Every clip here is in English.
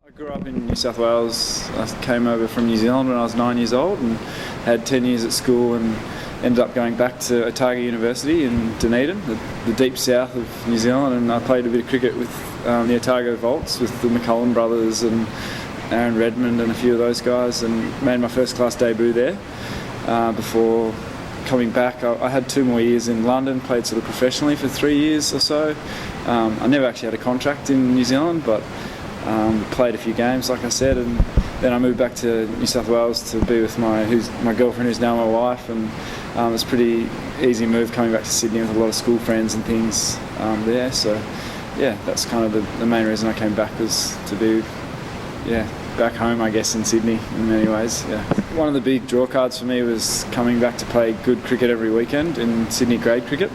I grew up in New South Wales. I came over from New Zealand when I was 9 years old and had 10 years at school and ended up going back to Otago University in Dunedin, the deep south of New Zealand, and I played a bit of cricket with the Otago Volts with the McCullum brothers and Aaron Redmond and a few of those guys, and made my first class debut there before coming back. I had 2 more years in London, played sort of professionally for 3 years or so. I never actually had a contract in New Zealand, but played a few games, like I said, and then I moved back to New South Wales to be with my girlfriend, who's now my wife, and it was a pretty easy move coming back to Sydney with a lot of school friends and things there. So yeah, that's kind of the main reason I came back, was to be back home, I guess, in Sydney in many ways. Yeah. One of the big draw cards for me was coming back to play good cricket every weekend in Sydney grade cricket.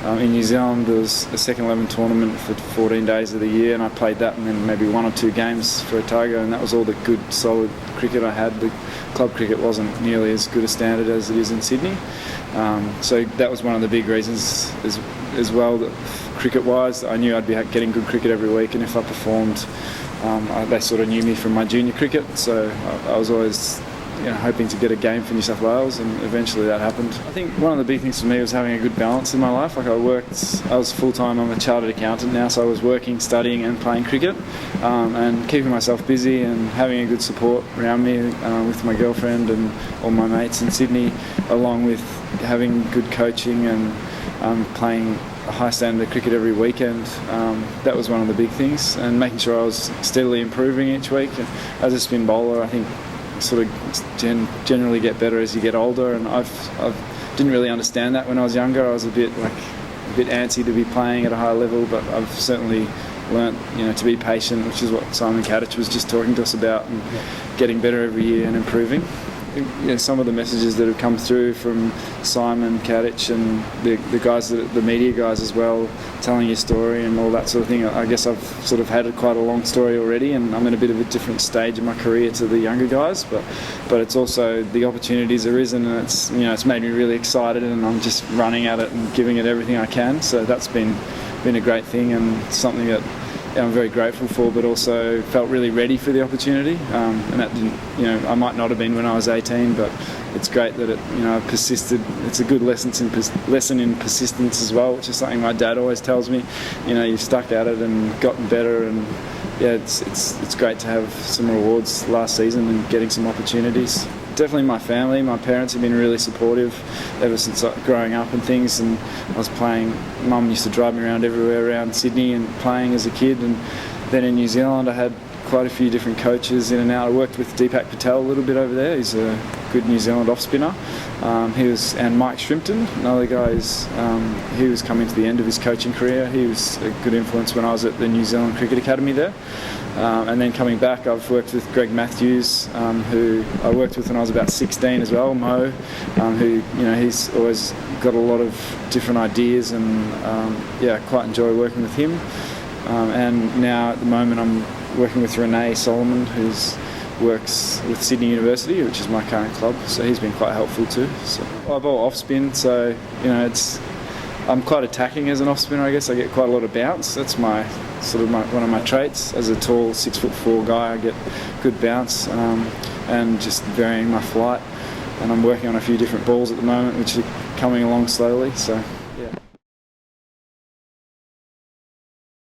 In New Zealand there was a second 11 tournament for 14 days of the year, and I played that and then maybe 1 or 2 games for Otago, and that was all the good solid cricket I had. The club cricket wasn't nearly as good a standard as it is in Sydney, so that was one of the big reasons as well, that cricket wise I knew I'd be getting good cricket every week, and if I performed, they sort of knew me from my junior cricket, so I was always hoping to get a game for New South Wales, and eventually that happened. I think one of the big things for me was having a good balance in my life. Like I was full-time, I'm a chartered accountant now, so I was working, studying and playing cricket, and keeping myself busy and having a good support around me with my girlfriend and all my mates in Sydney, along with having good coaching and playing a high standard of cricket every weekend. That was one of the big things, and making sure I was steadily improving each week. And as a spin bowler, I think sort of generally get better as you get older, and I didn't really understand that when I was younger. I was a bit antsy to be playing at a high level, but I've certainly learnt to be patient, which is what Simon Kadich was just talking to us about, and getting better every year and improving. Some of the messages that have come through from Simon Kadich and the guys, the media guys as well, telling your story and all that sort of thing. I guess I've sort of had quite a long story already, and I'm in a bit of a different stage in my career to the younger guys. But it's also the opportunities arisen, and it's made me really excited, and I'm just running at it and giving it everything I can. So that's been a great thing, and something that I'm very grateful for, but also felt really ready for the opportunity. And that didn't, I might not have been when I was 18, but it's great that I've persisted. It's a good lesson in persistence as well, which is something my dad always tells me. You've stuck at it and gotten better, and yeah, it's great to have some rewards last season and getting some opportunities. Definitely my family. My parents have been really supportive ever since growing up and things, and I was playing. Mum used to drive me around everywhere around Sydney and playing as a kid, and then in New Zealand I had quite a few different coaches in and out. I worked with Deepak Patel a little bit over there. He's a good New Zealand off spinner. And Mike Shrimpton, another guy, he was coming to the end of his coaching career. He was a good influence when I was at the New Zealand Cricket Academy there. And then coming back, I've worked with Greg Matthews, who I worked with when I was about 16 as well, Mo, who he's always got a lot of different ideas, and quite enjoy working with him. And now at the moment I'm working with Renee Solomon, who works with Sydney University, which is my current club, so he's been quite helpful too. So I bowl off spin, so I'm quite attacking as an off spinner. I guess I get quite a lot of bounce. That's one of my traits. As a tall 6'4" guy, I get good bounce, and just varying my flight. And I'm working on a few different balls at the moment, which are coming along slowly. So.